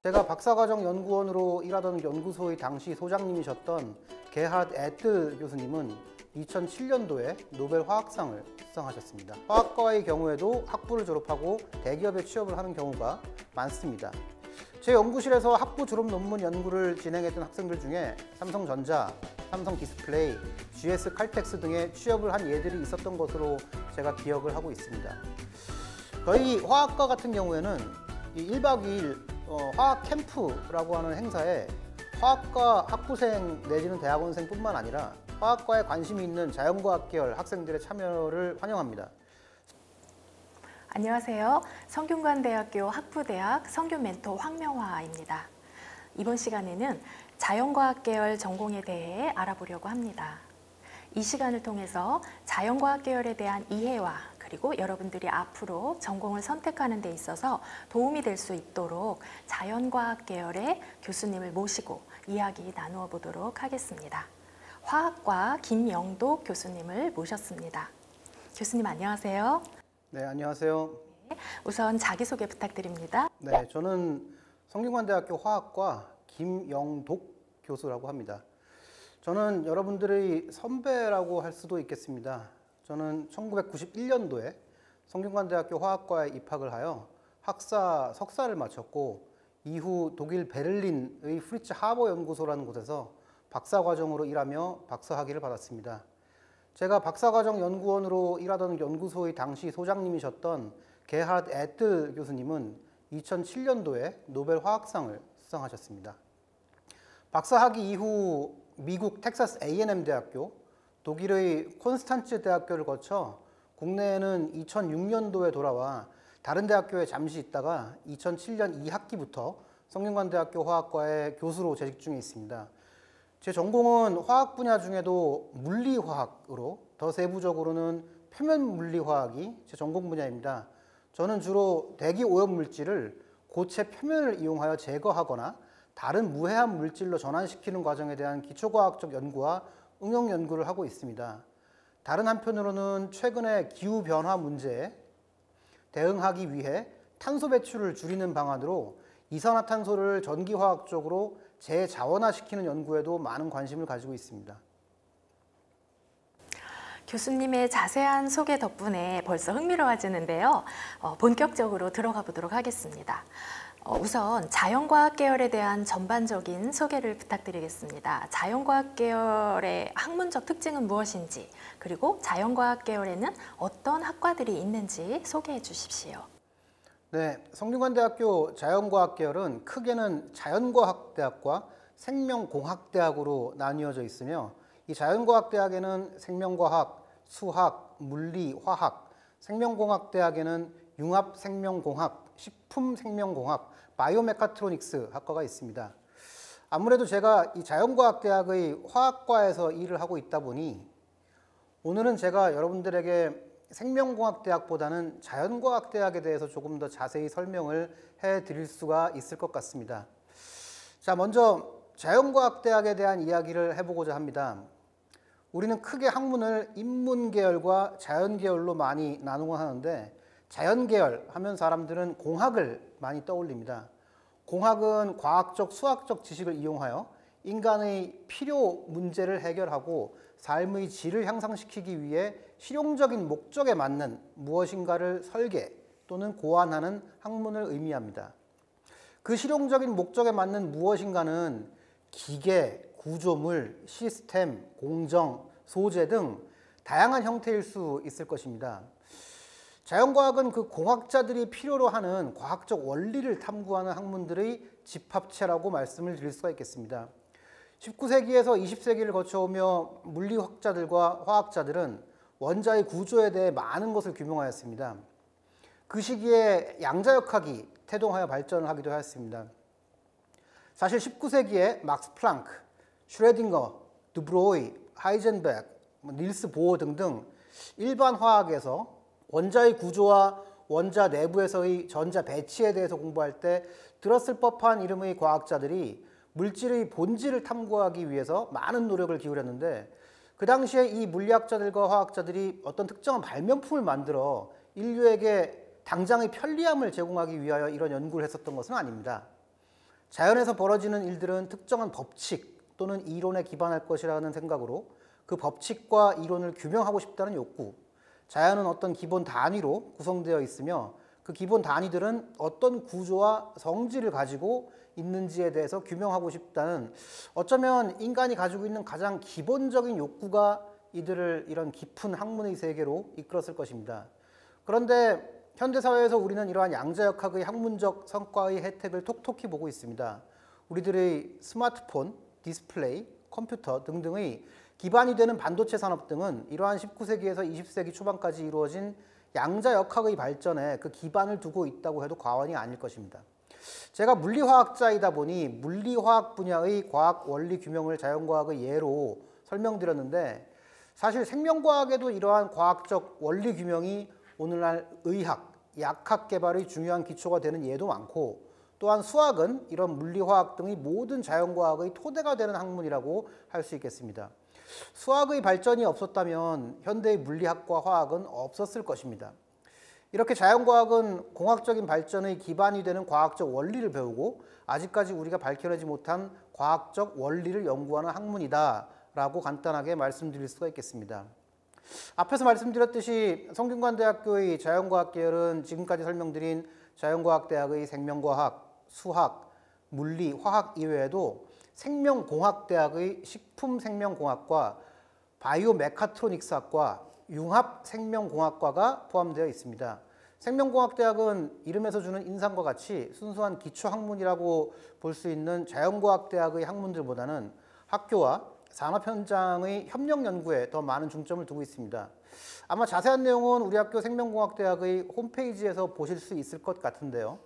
제가 박사과정 연구원으로 일하던 연구소의 당시 소장님이셨던 게하르트 에틀 교수님은 2007년도에 노벨 화학상을 수상하셨습니다. 화학과의 경우에도 학부를 졸업하고 대기업에 취업을 하는 경우가 많습니다. 제 연구실에서 학부 졸업 논문 연구를 진행했던 학생들 중에 삼성전자, 삼성디스플레이, GS칼텍스 등에 취업을 한 예들이 있었던 것으로 제가 기억을 하고 있습니다. 저희 화학과 같은 경우에는 1박 2일 화학 캠프라고 하는 행사에 화학과 학부생 내지는 대학원생뿐만 아니라 화학과에 관심이 있는 자연과학 계열 학생들의 참여를 환영합니다. 안녕하세요. 성균관대학교 학부대학 성균 멘토 황명화입니다. 이번 시간에는 자연과학 계열 전공에 대해 알아보려고 합니다. 이 시간을 통해서 자연과학 계열에 대한 이해와 그리고 여러분들이 앞으로 전공을 선택하는 데 있어서 도움이 될 수 있도록 자연과학 계열의 교수님을 모시고 이야기 나누어 보도록 하겠습니다. 화학과 김영독 교수님을 모셨습니다. 교수님 안녕하세요. 네, 안녕하세요. 우선 자기소개 부탁드립니다. 네, 저는 성균관대학교 화학과 김영독 교수라고 합니다. 저는 여러분들의 선배라고 할 수도 있겠습니다. 저는 1991년도에 성균관대학교 화학과에 입학을 하여 학사 석사를 마쳤고 이후 독일 베를린의 프리츠 하버 연구소라는 곳에서 박사과정으로 일하며 박사학위를 받았습니다. 제가 박사과정 연구원으로 일하던 연구소의 당시 소장님이셨던 게하르트 에틀 교수님은 2007년도에 노벨 화학상을 수상하셨습니다. 박사학위 이후 미국 텍사스 A&M 대학교, 독일의 콘스탄츠 대학교를 거쳐 국내에는 2006년도에 돌아와 다른 대학교에 잠시 있다가 2007년 2학기부터 성균관대학교 화학과의 교수로 재직 중에 있습니다. 제 전공은 화학 분야 중에도 물리화학으로 더 세부적으로는 표면물리화학이 제 전공 분야입니다. 저는 주로 대기 오염 물질을 고체 표면을 이용하여 제거하거나 다른 무해한 물질로 전환시키는 과정에 대한 기초과학적 연구와 응용 연구를 하고 있습니다. 다른 한편으로는 최근에 기후변화 문제에 대응하기 위해 탄소 배출을 줄이는 방안으로 이산화탄소를 전기화학적으로 재자원화시키는 연구에도 많은 관심을 가지고 있습니다. 교수님의 자세한 소개 덕분에 벌써 흥미로워지는데요. 본격적으로 들어가 보도록 하겠습니다. 우선 자연과학 계열에 대한 전반적인 소개를 부탁드리겠습니다. 자연과학 계열의 학문적 특징은 무엇인지, 그리고 자연과학 계열에는 어떤 학과들이 있는지 소개해 주십시오. 네, 성균관대학교 자연과학 계열은 크게는 자연과학대학과 생명공학대학으로 나뉘어져 있으며 이 자연과학대학에는 생명과학, 수학, 물리, 화학, 생명공학대학에는 융합생명공학, 식품생명공학, 바이오메카트로닉스 학과가 있습니다. 아무래도 제가 이 자연과학대학의 화학과에서 일을 하고 있다 보니 오늘은 제가 여러분들에게 생명공학대학보다는 자연과학대학에 대해서 조금 더 자세히 설명을 해드릴 수가 있을 것 같습니다. 자, 먼저 자연과학대학에 대한 이야기를 해보고자 합니다. 우리는 크게 학문을 인문계열과 자연계열로 많이 나누곤 하는데 자연계열 하면 사람들은 공학을 많이 떠올립니다. 공학은 과학적, 수학적 지식을 이용하여 인간의 필요 문제를 해결하고 삶의 질을 향상시키기 위해 실용적인 목적에 맞는 무엇인가를 설계 또는 고안하는 학문을 의미합니다. 그 실용적인 목적에 맞는 무엇인가는 기계, 구조물, 시스템, 공정, 소재 등 다양한 형태일 수 있을 것입니다. 자연과학은 그 공학자들이 필요로 하는 과학적 원리를 탐구하는 학문들의 집합체라고 말씀을 드릴 수가 있겠습니다. 19세기에서 20세기를 거쳐오며 물리학자들과 화학자들은 원자의 구조에 대해 많은 것을 규명하였습니다. 그 시기에 양자역학이 태동하여 발전을 하기도 하였습니다. 사실 19세기에 막스 플랑크, 슈레딩거, 드브로이, 하이젠베르크, 닐스 보어 등등 일반 화학에서 원자의 구조와 원자 내부에서의 전자 배치에 대해서 공부할 때 들었을 법한 이름의 과학자들이 물질의 본질을 탐구하기 위해서 많은 노력을 기울였는데 그 당시에 이 물리학자들과 화학자들이 어떤 특정한 발명품을 만들어 인류에게 당장의 편리함을 제공하기 위하여 이런 연구를 했었던 것은 아닙니다. 자연에서 벌어지는 일들은 특정한 법칙 또는 이론에 기반할 것이라는 생각으로 그 법칙과 이론을 규명하고 싶다는 욕구, 자연은 어떤 기본 단위로 구성되어 있으며 그 기본 단위들은 어떤 구조와 성질을 가지고 있는지에 대해서 규명하고 싶다는, 어쩌면 인간이 가지고 있는 가장 기본적인 욕구가 이들을 이런 깊은 학문의 세계로 이끌었을 것입니다. 그런데 현대사회에서 우리는 이러한 양자역학의 학문적 성과의 혜택을 톡톡히 보고 있습니다. 우리들의 스마트폰, 디스플레이, 컴퓨터 등등의 기반이 되는 반도체 산업 등은 이러한 19세기에서 20세기 초반까지 이루어진 양자역학의 발전에 그 기반을 두고 있다고 해도 과언이 아닐 것입니다. 제가 물리화학자이다 보니 물리화학 분야의 과학 원리 규명을 자연과학의 예로 설명드렸는데, 사실 생명과학에도 이러한 과학적 원리 규명이 오늘날 의학, 약학 개발의 중요한 기초가 되는 예도 많고, 또한 수학은 이런 물리화학 등의 모든 자연과학의 토대가 되는 학문이라고 할 수 있겠습니다. 수학의 발전이 없었다면 현대의 물리학과 화학은 없었을 것입니다. 이렇게 자연과학은 공학적인 발전의 기반이 되는 과학적 원리를 배우고 아직까지 우리가 밝혀내지 못한 과학적 원리를 연구하는 학문이다 라고 간단하게 말씀드릴 수가 있겠습니다. 앞에서 말씀드렸듯이 성균관대학교의 자연과학 계열은 지금까지 설명드린 자연과학대학의 생명과학, 수학, 물리, 화학 이외에도 생명공학대학의 식품생명공학과 바이오메카트로닉스학과 융합생명공학과가 포함되어 있습니다. 생명공학대학은 이름에서 주는 인상과 같이 순수한 기초학문이라고 볼 수 있는 자연과학대학의 학문들보다는 학교와 산업 현장의 협력 연구에 더 많은 중점을 두고 있습니다. 아마 자세한 내용은 우리 학교 생명공학대학의 홈페이지에서 보실 수 있을 것 같은데요.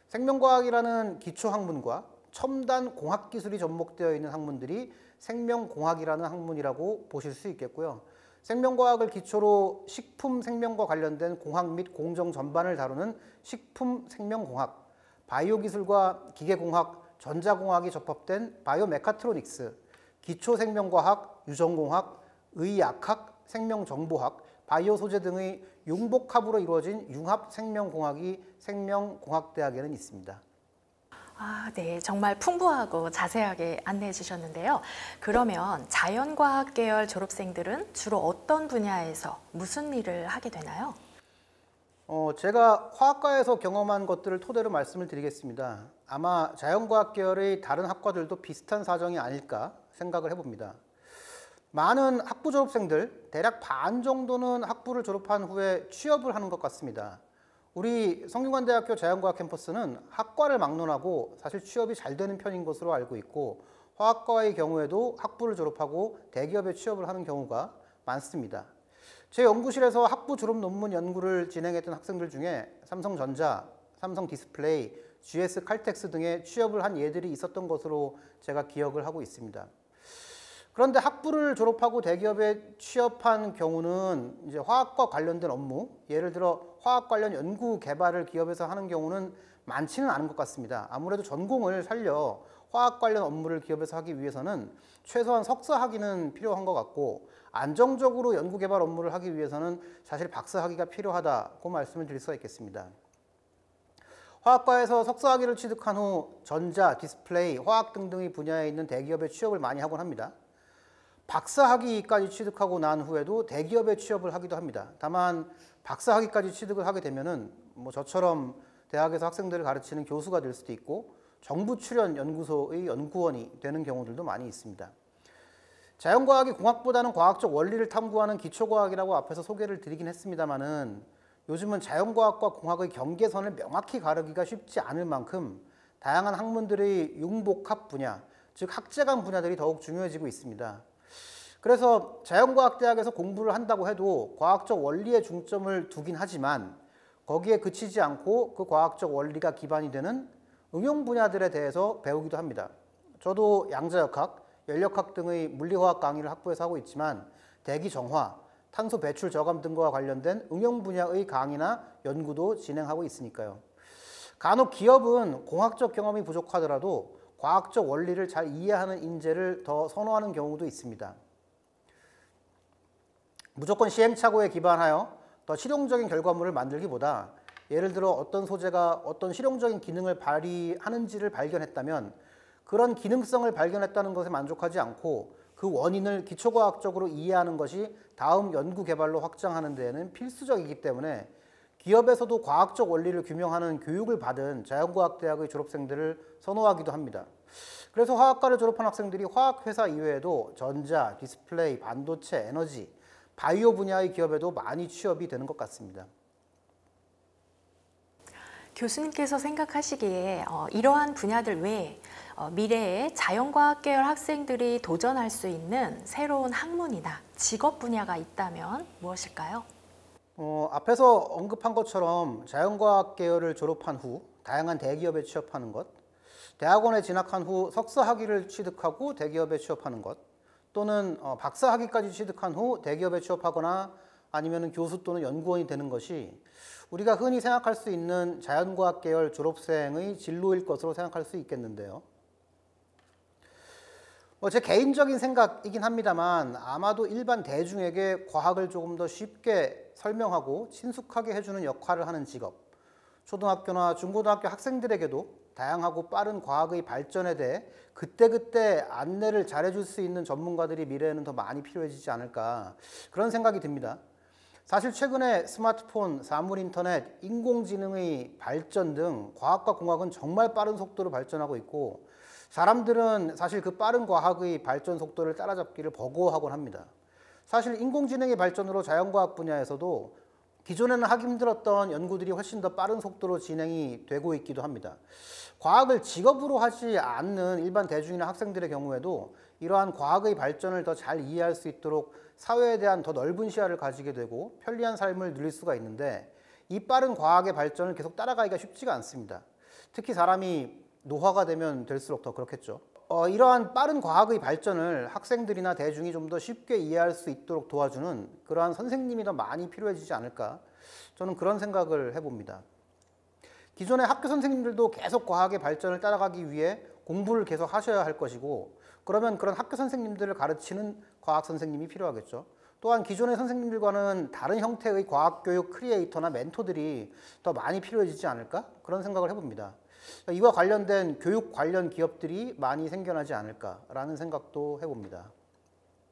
생명과학이라는 기초학문과 첨단 공학기술이 접목되어 있는 학문들이 생명공학이라는 학문이라고 보실 수 있겠고요. 생명과학을 기초로 식품 생명과 관련된 공학 및 공정 전반을 다루는 식품생명공학, 바이오기술과 기계공학, 전자공학이 접합된 바이오메카트로닉스, 기초생명과학, 유전공학, 의약학, 생명정보학, 바이오 소재 등의 융복합으로 이루어진 융합생명공학이 생명공학대학에는 있습니다. 네, 정말 풍부하고 자세하게 안내해 주셨는데요. 그러면 자연과학 계열 졸업생들은 주로 어떤 분야에서 무슨 일을 하게 되나요? 제가 화학과에서 경험한 것들을 토대로 말씀을 드리겠습니다. 아마 자연과학 계열의 다른 학과들도 비슷한 사정이 아닐까 생각을 해봅니다. 많은 학부 졸업생들, 대략 반 정도는 학부를 졸업한 후에 취업을 하는 것 같습니다. 우리 성균관대학교 자연과학 캠퍼스는 학과를 막론하고 사실 취업이 잘 되는 편인 것으로 알고 있고, 화학과의 경우에도 학부를 졸업하고 대기업에 취업을 하는 경우가 많습니다. 제 연구실에서 학부 졸업 논문 연구를 진행했던 학생들 중에 삼성전자, 삼성디스플레이, GS칼텍스 등에 취업을 한 예들이 있었던 것으로 제가 기억을 하고 있습니다. 그런데 학부를 졸업하고 대기업에 취업한 경우는 이제 화학과 관련된 업무, 예를 들어 화학 관련 연구 개발을 기업에서 하는 경우는 많지는 않은 것 같습니다. 아무래도 전공을 살려 화학 관련 업무를 기업에서 하기 위해서는 최소한 석사 학위는 필요한 것 같고, 안정적으로 연구 개발 업무를 하기 위해서는 사실 박사 학위가 필요하다고 말씀을 드릴 수가 있겠습니다. 화학과에서 석사 학위를 취득한 후 전자, 디스플레이, 화학 등등의 분야에 있는 대기업에 취업을 많이 하곤 합니다. 박사 학위까지 취득하고 난 후에도 대기업에 취업을 하기도 합니다. 다만 박사 학위까지 취득을 하게 되면은 저처럼 대학에서 학생들을 가르치는 교수가 될 수도 있고 정부 출연 연구소의 연구원이 되는 경우들도 많이 있습니다. 자연과학이 공학보다는 과학적 원리를 탐구하는 기초과학이라고 앞에서 소개를 드리긴 했습니다만은, 요즘은 자연과학과 공학의 경계선을 명확히 가르기가 쉽지 않을 만큼 다양한 학문들의 융복합 분야, 즉 학제간 분야들이 더욱 중요해지고 있습니다. 그래서 자연과학대학에서 공부를 한다고 해도 과학적 원리에 중점을 두긴 하지만 거기에 그치지 않고 그 과학적 원리가 기반이 되는 응용 분야들에 대해서 배우기도 합니다. 저도 양자역학, 연력학 등의 물리화학 강의를 학부에서 하고 있지만 대기 정화, 탄소 배출 저감 등과 관련된 응용 분야의 강의나 연구도 진행하고 있으니까요. 간혹 기업은 공학적 경험이 부족하더라도 과학적 원리를 잘 이해하는 인재를 더 선호하는 경우도 있습니다. 무조건 시행착오에 기반하여 더 실용적인 결과물을 만들기보다 예를 들어 어떤 소재가 어떤 실용적인 기능을 발휘하는지를 발견했다면 그런 기능성을 발견했다는 것에 만족하지 않고 그 원인을 기초과학적으로 이해하는 것이 다음 연구 개발로 확장하는 데에는 필수적이기 때문에 기업에서도 과학적 원리를 규명하는 교육을 받은 자연과학대학의 졸업생들을 선호하기도 합니다. 그래서 화학과를 졸업한 학생들이 화학회사 이외에도 전자, 디스플레이, 반도체, 에너지, 바이오 분야의 기업에도 많이 취업이 되는 것 같습니다. 교수님께서 생각하시기에 이러한 분야들 외에 미래에 자연과학 계열 학생들이 도전할 수 있는 새로운 학문이나 직업 분야가 있다면 무엇일까요? 앞에서 언급한 것처럼 자연과학 계열을 졸업한 후 다양한 대기업에 취업하는 것, 대학원에 진학한 후 석사 학위를 취득하고 대기업에 취업하는 것, 또는 박사 학위까지 취득한 후 대기업에 취업하거나 아니면 교수 또는 연구원이 되는 것이 우리가 흔히 생각할 수 있는 자연과학 계열 졸업생의 진로일 것으로 생각할 수 있겠는데요. 제 개인적인 생각이긴 합니다만 아마도 일반 대중에게 과학을 조금 더 쉽게 설명하고 친숙하게 해주는 역할을 하는 직업, 초등학교나 중고등학교 학생들에게도 다양하고 빠른 과학의 발전에 대해 그때그때 안내를 잘해줄 수 있는 전문가들이 미래에는 더 많이 필요해지지 않을까, 그런 생각이 듭니다. 사실 최근에 스마트폰, 사물인터넷, 인공지능의 발전 등 과학과 공학은 정말 빠른 속도로 발전하고 있고 사람들은 사실 그 빠른 과학의 발전 속도를 따라잡기를 버거워하곤 합니다. 사실 인공지능의 발전으로 자연과학 분야에서도 기존에는 하기 힘들었던 연구들이 훨씬 더 빠른 속도로 진행이 되고 있기도 합니다. 과학을 직업으로 하지 않는 일반 대중이나 학생들의 경우에도 이러한 과학의 발전을 더 잘 이해할 수 있도록 사회에 대한 더 넓은 시야를 가지게 되고 편리한 삶을 누릴 수가 있는데 이 빠른 과학의 발전을 계속 따라가기가 쉽지가 않습니다. 특히 사람이 노화가 되면 될수록 더 그렇겠죠. 이러한 빠른 과학의 발전을 학생들이나 대중이 좀 더 쉽게 이해할 수 있도록 도와주는 그러한 선생님이 더 많이 필요해지지 않을까, 저는 그런 생각을 해봅니다. 기존의 학교 선생님들도 계속 과학의 발전을 따라가기 위해 공부를 계속 하셔야 할 것이고 그러면 그런 학교 선생님들을 가르치는 과학 선생님이 필요하겠죠. 또한 기존의 선생님들과는 다른 형태의 과학교육 크리에이터나 멘토들이 더 많이 필요해지지 않을까, 그런 생각을 해봅니다. 이와 관련된 교육 관련 기업들이 많이 생겨나지 않을까라는 생각도 해봅니다.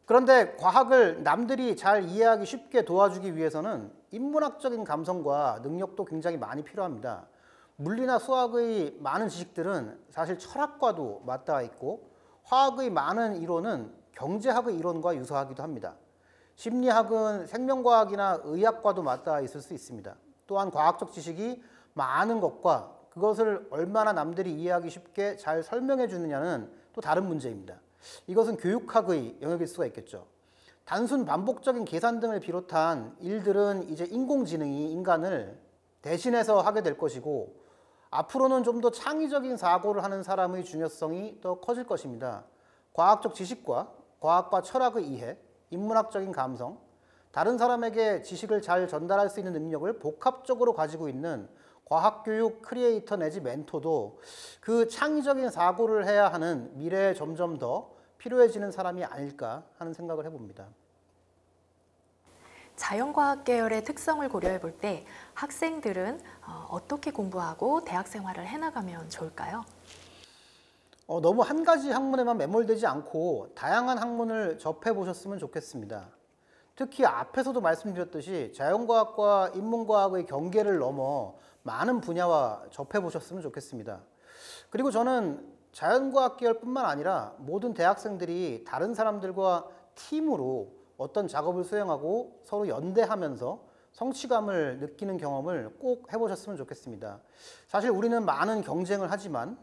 그런데 과학을 남들이 잘 이해하기 쉽게 도와주기 위해서는 인문학적인 감성과 능력도 굉장히 많이 필요합니다. 물리나 수학의 많은 지식들은 사실 철학과도 맞닿아 있고 화학의 많은 이론은 경제학의 이론과 유사하기도 합니다. 심리학은 생명과학이나 의학과도 맞닿아 있을 수 있습니다. 또한 과학적 지식이 많은 것과 그것을 얼마나 남들이 이해하기 쉽게 잘 설명해 주느냐는 또 다른 문제입니다. 이것은 교육학의 영역일 수가 있겠죠. 단순 반복적인 계산 등을 비롯한 일들은 이제 인공지능이 인간을 대신해서 하게 될 것이고 앞으로는 좀 더 창의적인 사고를 하는 사람의 중요성이 더 커질 것입니다. 과학적 지식과 과학과 철학의 이해, 인문학적인 감성, 다른 사람에게 지식을 잘 전달할 수 있는 능력을 복합적으로 가지고 있는 과학교육 크리에이터 내지 멘토도 그 창의적인 사고를 해야 하는 미래에 점점 더 필요해지는 사람이 아닐까 하는 생각을 해봅니다. 자연과학 계열의 특성을 고려해 볼 때 학생들은 어떻게 공부하고 대학 생활을 해나가면 좋을까요? 너무 한 가지 학문에만 매몰되지 않고 다양한 학문을 접해보셨으면 좋겠습니다. 특히 앞에서도 말씀드렸듯이 자연과학과 인문과학의 경계를 넘어 많은 분야와 접해보셨으면 좋겠습니다. 그리고 저는 자연과학 계열뿐만 아니라 모든 대학생들이 다른 사람들과 팀으로 어떤 작업을 수행하고 서로 연대하면서 성취감을 느끼는 경험을 꼭 해보셨으면 좋겠습니다. 사실 우리는 많은 경쟁을 하지만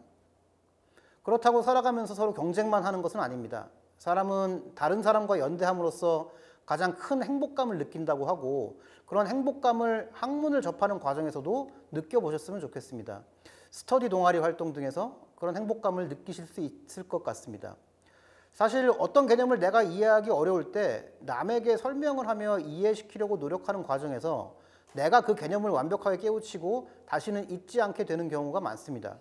그렇다고 살아가면서 서로 경쟁만 하는 것은 아닙니다. 사람은 다른 사람과 연대함으로써 가장 큰 행복감을 느낀다고 하고 그런 행복감을 학문을 접하는 과정에서도 느껴보셨으면 좋겠습니다. 스터디 동아리 활동 등에서 그런 행복감을 느끼실 수 있을 것 같습니다. 사실 어떤 개념을 내가 이해하기 어려울 때 남에게 설명을 하며 이해시키려고 노력하는 과정에서 내가 그 개념을 완벽하게 깨우치고 다시는 잊지 않게 되는 경우가 많습니다.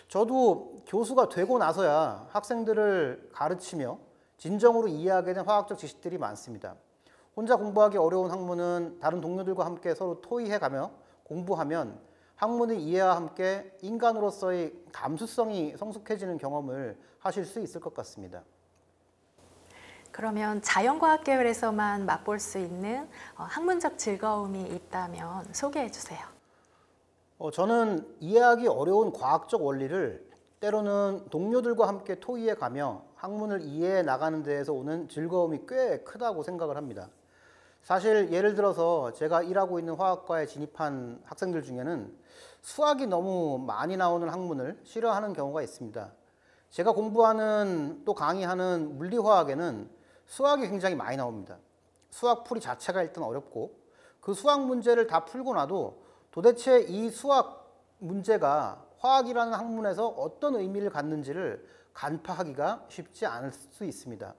저도 교수가 되고 나서야 학생들을 가르치며 진정으로 이해하게 된 화학적 지식들이 많습니다. 혼자 공부하기 어려운 학문은 다른 동료들과 함께 서로 토의해가며 공부하면 학문의 이해와 함께 인간으로서의 감수성이 성숙해지는 경험을 하실 수 있을 것 같습니다. 그러면 자연과학 계열에서만 맛볼 수 있는 학문적 즐거움이 있다면 소개해 주세요. 저는 이해하기 어려운 과학적 원리를 때로는 동료들과 함께 토의해 가며 학문을 이해해 나가는 데에서 오는 즐거움이 꽤 크다고 생각을 합니다. 사실 예를 들어서 제가 일하고 있는 화학과에 진입한 학생들 중에는 수학이 너무 많이 나오는 학문을 싫어하는 경우가 있습니다. 제가 공부하는 또 강의하는 물리화학에는 수학이 굉장히 많이 나옵니다. 수학 풀이 자체가 일단 어렵고 그 수학 문제를 다 풀고 나도 도대체 이 수학 문제가 화학이라는 학문에서 어떤 의미를 갖는지를 간파하기가 쉽지 않을 수 있습니다.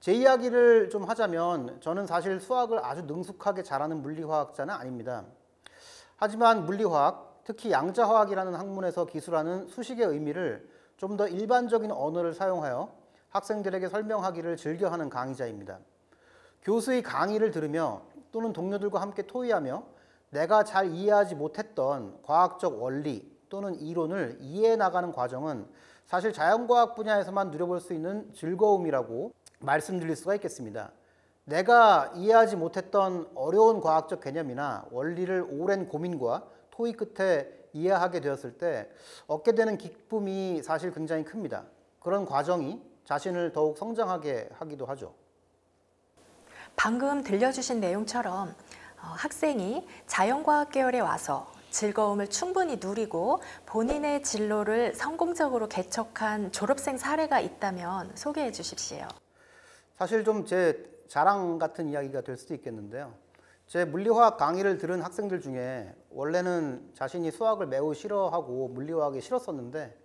제 이야기를 좀 하자면 저는 사실 수학을 아주 능숙하게 잘하는 물리화학자는 아닙니다. 하지만 물리화학, 특히 양자화학이라는 학문에서 기술하는 수식의 의미를 좀 더 일반적인 언어를 사용하여 학생들에게 설명하기를 즐겨하는 강의자입니다. 교수의 강의를 들으며 또는 동료들과 함께 토의하며 내가 잘 이해하지 못했던 과학적 원리 또는 이론을 이해해 나가는 과정은 사실 자연과학 분야에서만 누려볼 수 있는 즐거움이라고 말씀드릴 수가 있겠습니다. 내가 이해하지 못했던 어려운 과학적 개념이나 원리를 오랜 고민과 토의 끝에 이해하게 되었을 때 얻게 되는 기쁨이 사실 굉장히 큽니다. 그런 과정이 자신을 더욱 성장하게 하기도 하죠. 방금 들려주신 내용처럼 학생이 자연과학 계열에 와서 즐거움을 충분히 누리고 본인의 진로를 성공적으로 개척한 졸업생 사례가 있다면 소개해 주십시오. 사실 좀 제 자랑 같은 이야기가 될 수도 있겠는데요. 제 물리화학 강의를 들은 학생들 중에 원래는 자신이 수학을 매우 싫어하고 물리화학이 싫었었는데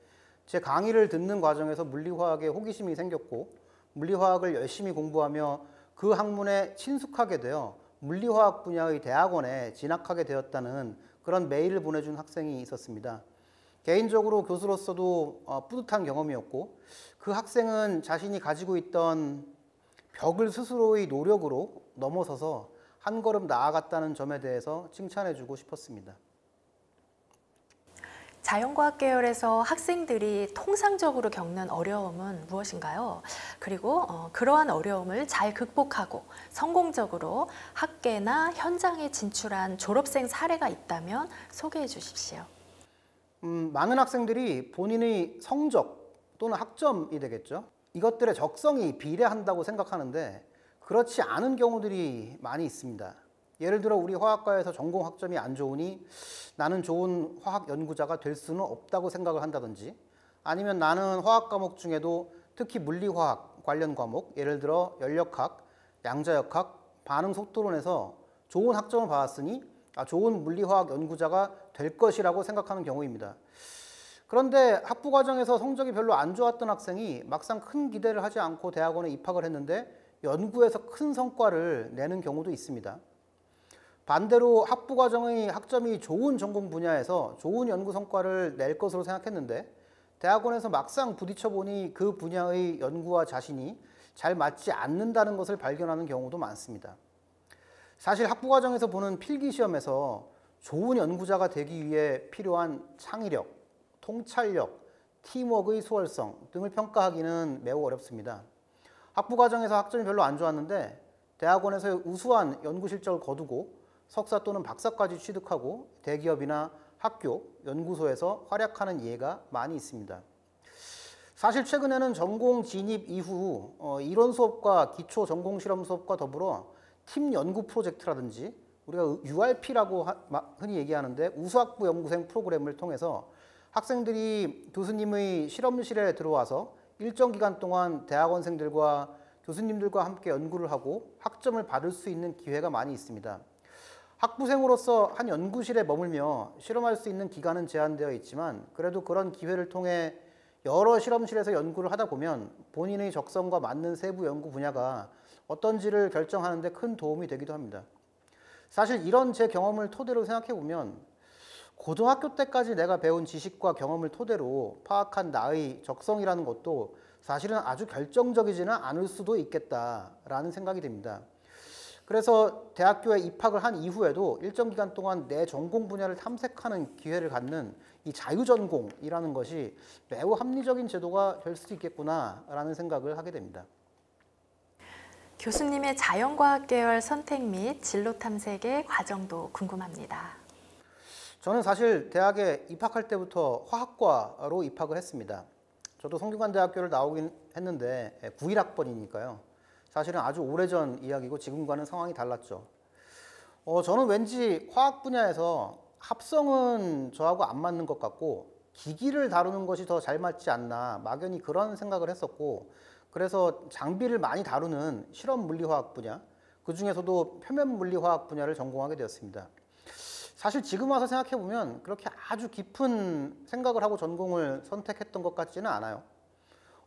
제 강의를 듣는 과정에서 물리화학에 호기심이 생겼고 물리화학을 열심히 공부하며 그 학문에 친숙하게 되어 물리화학 분야의 대학원에 진학하게 되었다는 그런 메일을 보내준 학생이 있었습니다. 개인적으로 교수로서도 뿌듯한 경험이었고 그 학생은 자신이 가지고 있던 벽을 스스로의 노력으로 넘어서서 한 걸음 나아갔다는 점에 대해서 칭찬해주고 싶었습니다. 자연과학 계열에서 학생들이 통상적으로 겪는 어려움은 무엇인가요? 그리고 그러한 어려움을 잘 극복하고 성공적으로 학계나 현장에 진출한 졸업생 사례가 있다면 소개해 주십시오. 많은 학생들이 본인의 성적 또는 학점이 되겠죠. 이것들의 적성이 비례한다고 생각하는데 그렇지 않은 경우들이 많이 있습니다. 예를 들어 우리 화학과에서 전공 학점이 안 좋으니 나는 좋은 화학 연구자가 될 수는 없다고 생각을 한다든지 아니면 나는 화학 과목 중에도 특히 물리화학 관련 과목 예를 들어 연력학, 양자역학, 반응 속도론에서 좋은 학점을 받았으니 좋은 물리화학 연구자가 될 것이라고 생각하는 경우입니다. 그런데 학부 과정에서 성적이 별로 안 좋았던 학생이 막상 큰 기대를 하지 않고 대학원에 입학을 했는데 연구에서 큰 성과를 내는 경우도 있습니다. 반대로 학부 과정의 학점이 좋은 전공 분야에서 좋은 연구 성과를 낼 것으로 생각했는데 대학원에서 막상 부딪혀 보니 그 분야의 연구와 자신이 잘 맞지 않는다는 것을 발견하는 경우도 많습니다. 사실 학부 과정에서 보는 필기 시험에서 좋은 연구자가 되기 위해 필요한 창의력, 통찰력, 팀워크의 수월성 등을 평가하기는 매우 어렵습니다. 학부 과정에서 학점이 별로 안 좋았는데 대학원에서 우수한 연구 실적을 거두고 석사 또는 박사까지 취득하고 대기업이나 학교, 연구소에서 활약하는 예가 많이 있습니다. 사실 최근에는 전공 진입 이후 이론 수업과 기초 전공 실험 수업과 더불어 팀 연구 프로젝트라든지 우리가 URP라고 흔히 얘기하는데 우수학부 연구생 프로그램을 통해서 학생들이 교수님의 실험실에 들어와서 일정 기간 동안 대학원생들과 교수님들과 함께 연구를 하고 학점을 받을 수 있는 기회가 많이 있습니다. 학부생으로서 한 연구실에 머물며 실험할 수 있는 기간은 제한되어 있지만 그래도 그런 기회를 통해 여러 실험실에서 연구를 하다 보면 본인의 적성과 맞는 세부 연구 분야가 어떤지를 결정하는 데 큰 도움이 되기도 합니다. 사실 이런 제 경험을 토대로 생각해 보면 고등학교 때까지 내가 배운 지식과 경험을 토대로 파악한 나의 적성이라는 것도 사실은 아주 결정적이지는 않을 수도 있겠다라는 생각이 듭니다. 그래서 대학교에 입학을 한 이후에도 일정 기간 동안 내 전공 분야를 탐색하는 기회를 갖는 이 자유전공이라는 것이 매우 합리적인 제도가 될 수도 있겠구나라는 생각을 하게 됩니다. 교수님의 자연과학 계열 선택 및 진로 탐색의 과정도 궁금합니다. 저는 사실 대학에 입학할 때부터 화학과로 입학을 했습니다. 저도 성균관대학교를 나오긴 했는데 91학번이니까요. 사실은 아주 오래전 이야기고 지금과는 상황이 달랐죠. 저는 왠지 화학 분야에서 합성은 저하고 안 맞는 것 같고 기기를 다루는 것이 더 잘 맞지 않나 막연히 그런 생각을 했었고, 그래서 장비를 많이 다루는 실험 물리화학 분야, 그 중에서도 표면 물리화학 분야를 전공하게 되었습니다. 사실 지금 와서 생각해 보면 그렇게 아주 깊은 생각을 하고 전공을 선택했던 것 같지는 않아요.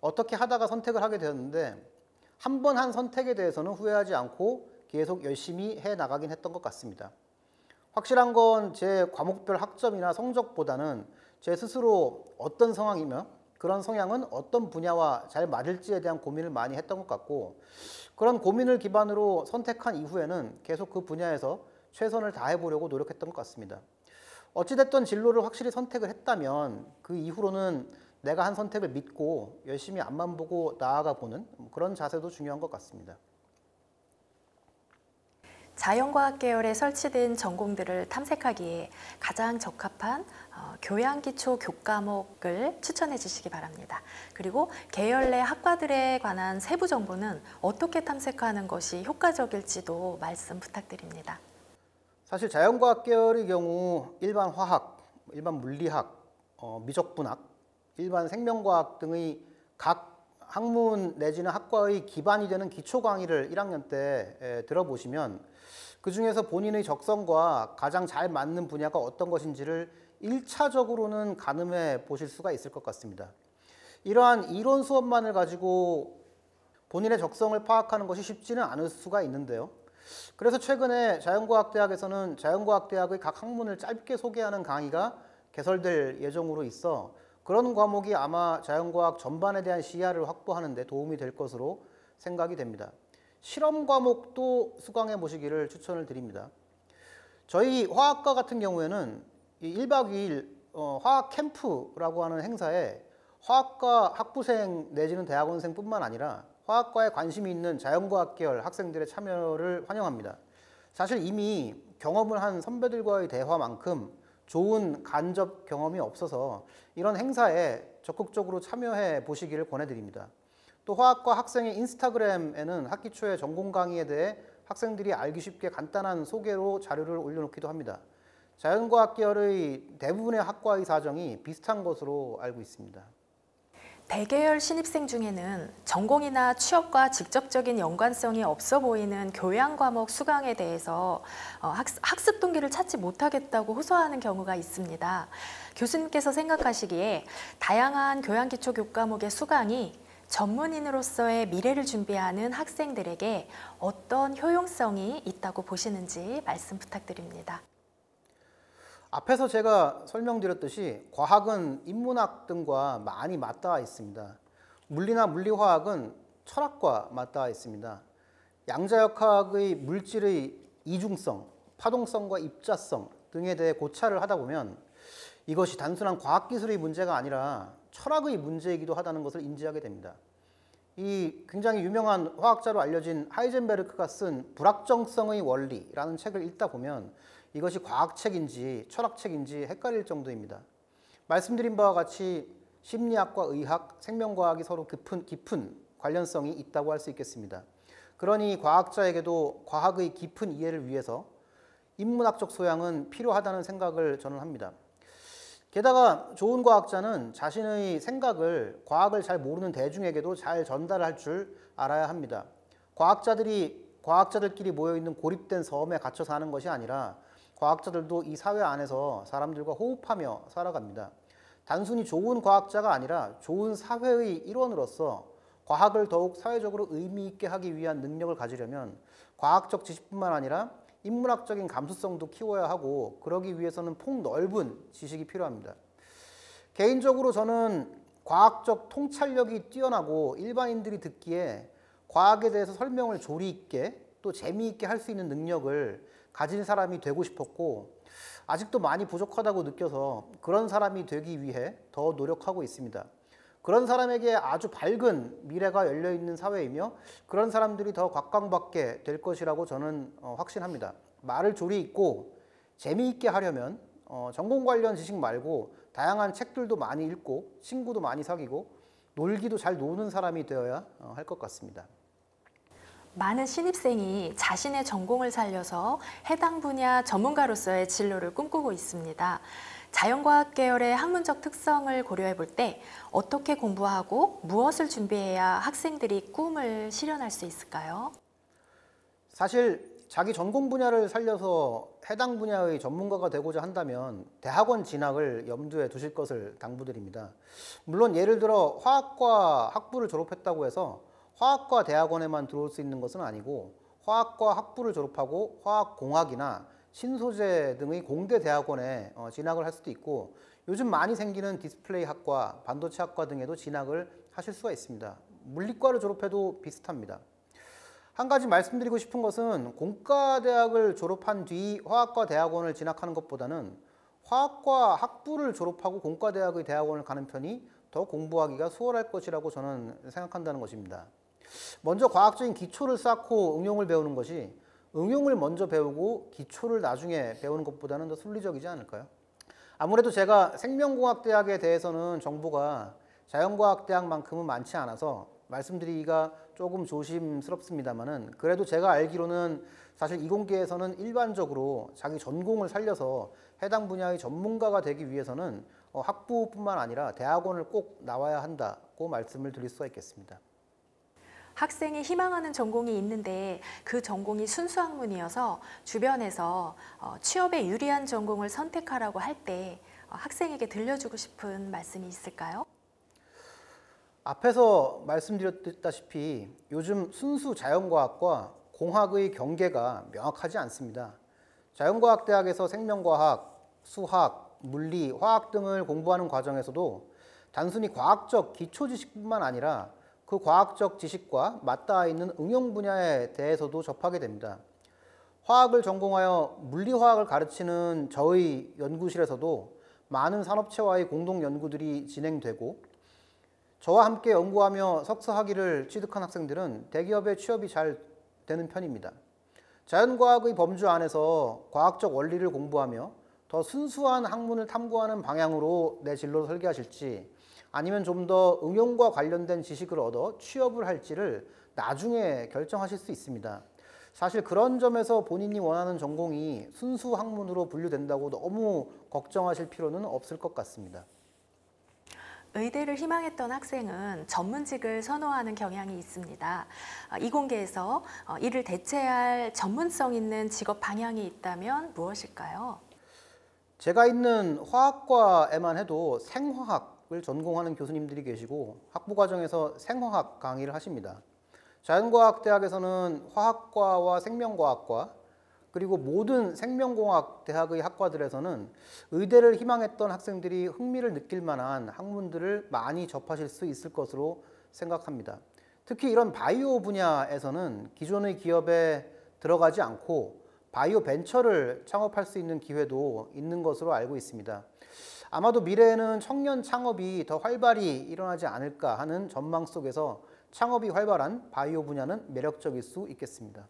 어떻게 하다가 선택을 하게 되었는데 한 번 한 선택에 대해서는 후회하지 않고 계속 열심히 해 나가긴 했던 것 같습니다. 확실한 건 제 과목별 학점이나 성적보다는 제 스스로 어떤 상황이며 그런 성향은 어떤 분야와 잘 맞을지에 대한 고민을 많이 했던 것 같고, 그런 고민을 기반으로 선택한 이후에는 계속 그 분야에서 최선을 다해보려고 노력했던 것 같습니다. 어찌됐든 진로를 확실히 선택을 했다면 그 이후로는 내가 한 선택을 믿고 열심히 앞만 보고 나아가 보는 그런 자세도 중요한 것 같습니다. 자연과학 계열에 설치된 전공들을 탐색하기에 가장 적합한 교양기초 교과목을 추천해 주시기 바랍니다. 그리고 계열 내 학과들에 관한 세부 정보는 어떻게 탐색하는 것이 효과적일지도 말씀 부탁드립니다. 사실 자연과학 계열의 경우 일반 화학, 일반 물리학, 미적분학, 일반 생명과학 등의 각 학문 내지는 학과의 기반이 되는 기초 강의를 1학년 때 들어보시면 그 중에서 본인의 적성과 가장 잘 맞는 분야가 어떤 것인지를 1차적으로는 가늠해 보실 수가 있을 것 같습니다. 이러한 이론 수업만을 가지고 본인의 적성을 파악하는 것이 쉽지는 않을 수가 있는데요. 그래서 최근에 자연과학대학에서는 자연과학대학의 각 학문을 짧게 소개하는 강의가 개설될 예정으로 있어 그런 과목이 아마 자연과학 전반에 대한 시야를 확보하는 데 도움이 될 것으로 생각이 됩니다. 실험 과목도 수강해 보시기를 추천을 드립니다. 저희 화학과 같은 경우에는 1박 2일 화학 캠프라고 하는 행사에 화학과 학부생 내지는 대학원생뿐만 아니라 화학과에 관심이 있는 자연과학 계열 학생들의 참여를 환영합니다. 사실 이미 경험을 한 선배들과의 대화만큼 좋은 간접 경험이 없어서 이런 행사에 적극적으로 참여해 보시기를 권해드립니다. 또 화학과 학생의 인스타그램에는 학기 초에 전공 강의에 대해 학생들이 알기 쉽게 간단한 소개로 자료를 올려놓기도 합니다. 자연과학 계열의 대부분의 학과의 사정이 비슷한 것으로 알고 있습니다. 대계열 신입생 중에는 전공이나 취업과 직접적인 연관성이 없어 보이는 교양 과목 수강에 대해서 학습 동기를 찾지 못하겠다고 호소하는 경우가 있습니다. 교수님께서 생각하시기에 다양한 교양 기초 교과목의 수강이 전문인으로서의 미래를 준비하는 학생들에게 어떤 효용성이 있다고 보시는지 말씀 부탁드립니다. 앞에서 제가 설명드렸듯이 과학은 인문학 등과 많이 맞닿아 있습니다. 물리나 물리화학은 철학과 맞닿아 있습니다. 양자역학의 물질의 이중성, 파동성과 입자성 등에 대해 고찰을 하다 보면 이것이 단순한 과학기술의 문제가 아니라 철학의 문제이기도 하다는 것을 인지하게 됩니다. 이 굉장히 유명한 화학자로 알려진 하이젠베르크가 쓴 불확정성의 원리라는 책을 읽다 보면 이것이 과학책인지 철학책인지 헷갈릴 정도입니다. 말씀드린 바와 같이 심리학과 의학, 생명과학이 서로 깊은 관련성이 있다고 할 수 있겠습니다. 그러니 과학자에게도 과학의 깊은 이해를 위해서 인문학적 소양은 필요하다는 생각을 저는 합니다. 게다가 좋은 과학자는 자신의 생각을 과학을 잘 모르는 대중에게도 잘 전달할 줄 알아야 합니다. 과학자들끼리 모여있는 고립된 섬에 갇혀 사는 것이 아니라 과학자들도 이 사회 안에서 사람들과 호흡하며 살아갑니다. 단순히 좋은 과학자가 아니라 좋은 사회의 일원으로서 과학을 더욱 사회적으로 의미 있게 하기 위한 능력을 가지려면 과학적 지식뿐만 아니라 인문학적인 감수성도 키워야 하고 그러기 위해서는 폭넓은 지식이 필요합니다. 개인적으로 저는 과학적 통찰력이 뛰어나고 일반인들이 듣기에 과학에 대해서 설명을 조리 있게 또 재미있게 할 수 있는 능력을 가진 사람이 되고 싶었고 아직도 많이 부족하다고 느껴서 그런 사람이 되기 위해 더 노력하고 있습니다. 그런 사람에게 아주 밝은 미래가 열려 있는 사회이며 그런 사람들이 더 각광받게 될 것이라고 저는 확신합니다. 말을 조리 있고 재미있게 하려면 전공 관련 지식 말고 다양한 책들도 많이 읽고 친구도 많이 사귀고 놀기도 잘 노는 사람이 되어야 할 것 같습니다. 많은 신입생이 자신의 전공을 살려서 해당 분야 전문가로서의 진로를 꿈꾸고 있습니다. 자연과학 계열의 학문적 특성을 고려해 볼 때 어떻게 공부하고 무엇을 준비해야 학생들이 꿈을 실현할 수 있을까요? 사실 자기 전공 분야를 살려서 해당 분야의 전문가가 되고자 한다면 대학원 진학을 염두에 두실 것을 당부드립니다. 물론 예를 들어 화학과 학부를 졸업했다고 해서 화학과 대학원에만 들어올 수 있는 것은 아니고 화학과 학부를 졸업하고 화학공학이나 신소재 등의 공대 대학원에 진학을 할 수도 있고 요즘 많이 생기는 디스플레이학과, 반도체학과 등에도 진학을 하실 수가 있습니다. 물리과를 졸업해도 비슷합니다. 한 가지 말씀드리고 싶은 것은 공과대학을 졸업한 뒤 화학과 대학원을 진학하는 것보다는 화학과 학부를 졸업하고 공과대학의 대학원을 가는 편이 더 공부하기가 수월할 것이라고 저는 생각한다는 것입니다. 먼저 과학적인 기초를 쌓고 응용을 배우는 것이 응용을 먼저 배우고 기초를 나중에 배우는 것보다는 더 순리적이지 않을까요? 아무래도 제가 생명공학대학에 대해서는 정보가 자연과학대학만큼은 많지 않아서 말씀드리기가 조금 조심스럽습니다만은 그래도 제가 알기로는 사실 이공계에서는 일반적으로 자기 전공을 살려서 해당 분야의 전문가가 되기 위해서는 학부뿐만 아니라 대학원을 꼭 나와야 한다고 말씀을 드릴 수가 있겠습니다. 학생이 희망하는 전공이 있는데 그 전공이 순수 학문이어서 주변에서 취업에 유리한 전공을 선택하라고 할 때 학생에게 들려주고 싶은 말씀이 있을까요? 앞에서 말씀드렸다시피 요즘 순수 자연과학과 공학의 경계가 명확하지 않습니다. 자연과학대학에서 생명과학, 수학, 물리, 화학 등을 공부하는 과정에서도 단순히 과학적 기초지식뿐만 아니라 그 과학적 지식과 맞닿아 있는 응용 분야에 대해서도 접하게 됩니다. 화학을 전공하여 물리화학을 가르치는 저의 연구실에서도 많은 산업체와의 공동 연구들이 진행되고 저와 함께 연구하며 석사학위를 취득한 학생들은 대기업에 취업이 잘 되는 편입니다. 자연과학의 범주 안에서 과학적 원리를 공부하며 더 순수한 학문을 탐구하는 방향으로 내 진로를 설계하실지 아니면 좀 더 응용과 관련된 지식을 얻어 취업을 할지를 나중에 결정하실 수 있습니다. 사실 그런 점에서 본인이 원하는 전공이 순수 학문으로 분류된다고 너무 걱정하실 필요는 없을 것 같습니다. 의대를 희망했던 학생은 전문직을 선호하는 경향이 있습니다. 이공계에서 이를 대체할 전문성 있는 직업 방향이 있다면 무엇일까요? 제가 있는 화학과에만 해도 생화학을 전공하는 교수님들이 계시고 학부과정에서 생화학 강의를 하십니다. 자연과학대학에서는 화학과와 생명과학과 그리고 모든 생명공학 대학의 학과들에서는 의대를 희망했던 학생들이 흥미를 느낄 만한 학문들을 많이 접하실 수 있을 것으로 생각합니다. 특히 이런 바이오 분야에서는 기존의 기업에 들어가지 않고 바이오 벤처를 창업할 수 있는 기회도 있는 것으로 알고 있습니다. 아마도 미래에는 청년 창업이 더 활발히 일어나지 않을까 하는 전망 속에서 창업이 활발한 바이오 분야는 매력적일 수 있겠습니다.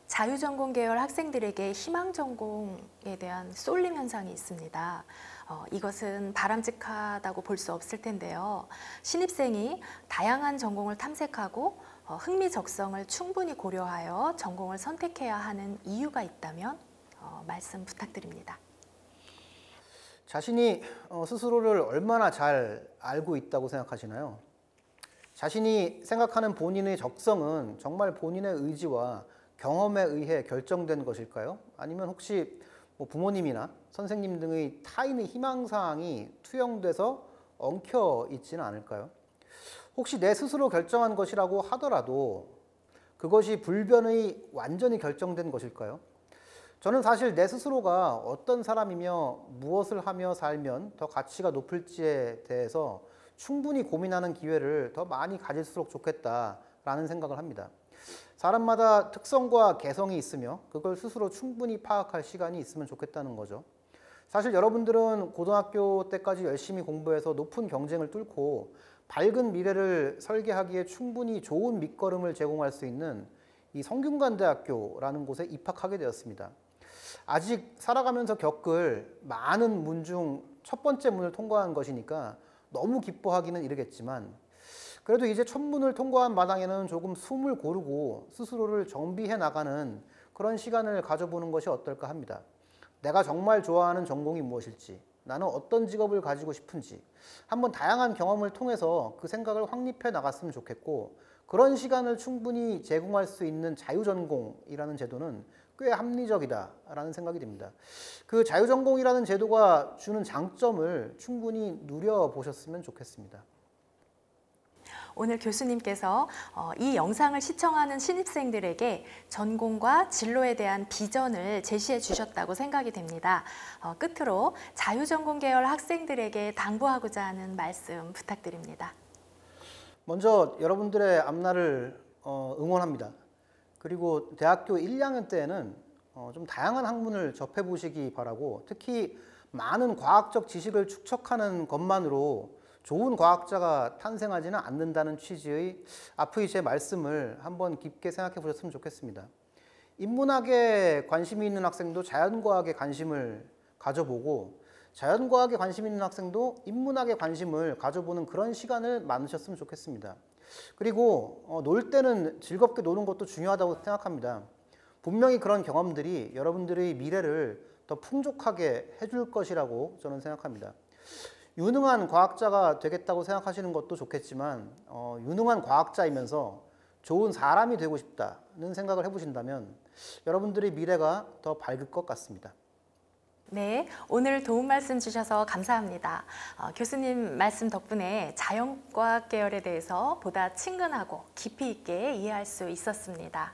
자유전공 계열 학생들에게 희망 전공에 대한 쏠림 현상이 있습니다. 이것은 바람직하다고 볼 수 없을 텐데요. 신입생이 다양한 전공을 탐색하고 흥미 적성을 충분히 고려하여 전공을 선택해야 하는 이유가 있다면 말씀 부탁드립니다. 자신이 스스로를 얼마나 잘 알고 있다고 생각하시나요? 자신이 생각하는 본인의 적성은 정말 본인의 의지와 경험에 의해 결정된 것일까요? 아니면 혹시 부모님이나 선생님 등의 타인의 희망사항이 투영돼서 엉켜 있지는 않을까요? 혹시 내 스스로 결정한 것이라고 하더라도 그것이 불변의 완전히 결정된 것일까요? 저는 사실 내 스스로가 어떤 사람이며 무엇을 하며 살면 더 가치가 높을지에 대해서 충분히 고민하는 기회를 더 많이 가질수록 좋겠다라는 생각을 합니다. 사람마다 특성과 개성이 있으며 그걸 스스로 충분히 파악할 시간이 있으면 좋겠다는 거죠. 사실 여러분들은 고등학교 때까지 열심히 공부해서 높은 경쟁을 뚫고 밝은 미래를 설계하기에 충분히 좋은 밑거름을 제공할 수 있는 이 성균관대학교라는 곳에 입학하게 되었습니다. 아직 살아가면서 겪을 많은 문 중 첫 번째 문을 통과한 것이니까 너무 기뻐하기는 이르겠지만 그래도 이제 첫 문을 통과한 마당에는 조금 숨을 고르고 스스로를 정비해 나가는 그런 시간을 가져보는 것이 어떨까 합니다. 내가 정말 좋아하는 전공이 무엇일지, 나는 어떤 직업을 가지고 싶은지 한번 다양한 경험을 통해서 그 생각을 확립해 나갔으면 좋겠고 그런 시간을 충분히 제공할 수 있는 자유전공이라는 제도는 꽤 합리적이다라는 생각이 듭니다. 그 자유전공이라는 제도가 주는 장점을 충분히 누려보셨으면 좋겠습니다. 오늘 교수님께서 이 영상을 시청하는 신입생들에게 전공과 진로에 대한 비전을 제시해 주셨다고 생각이 됩니다. 끝으로 자유전공 계열 학생들에게 당부하고자 하는 말씀 부탁드립니다. 먼저 여러분들의 앞날을 응원합니다. 그리고 대학교 1, 2학년 때에는 좀 다양한 학문을 접해보시기 바라고 특히 많은 과학적 지식을 축적하는 것만으로 좋은 과학자가 탄생하지는 않는다는 취지의 앞의 제 말씀을 한번 깊게 생각해 보셨으면 좋겠습니다. 인문학에 관심이 있는 학생도 자연과학에 관심을 가져보고 자연과학에 관심 있는 학생도 인문학에 관심을 가져보는 그런 시간을 많으셨으면 좋겠습니다. 그리고 놀 때는 즐겁게 노는 것도 중요하다고 생각합니다. 분명히 그런 경험들이 여러분들의 미래를 더 풍족하게 해줄 것이라고 저는 생각합니다. 유능한 과학자가 되겠다고 생각하시는 것도 좋겠지만 유능한 과학자이면서 좋은 사람이 되고 싶다는 생각을 해보신다면 여러분들의 미래가 더 밝을 것 같습니다. 네, 오늘 도움 말씀 주셔서 감사합니다. 교수님 말씀 덕분에 자연과학 계열에 대해서 보다 친근하고 깊이 있게 이해할 수 있었습니다.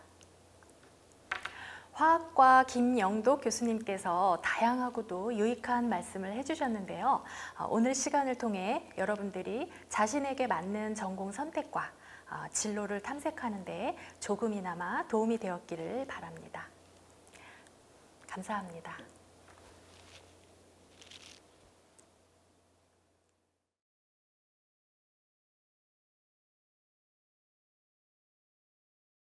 화학과 김영독 교수님께서 다양하고도 유익한 말씀을 해주셨는데요. 오늘 시간을 통해 여러분들이 자신에게 맞는 전공 선택과 진로를 탐색하는 데 조금이나마 도움이 되었기를 바랍니다. 감사합니다.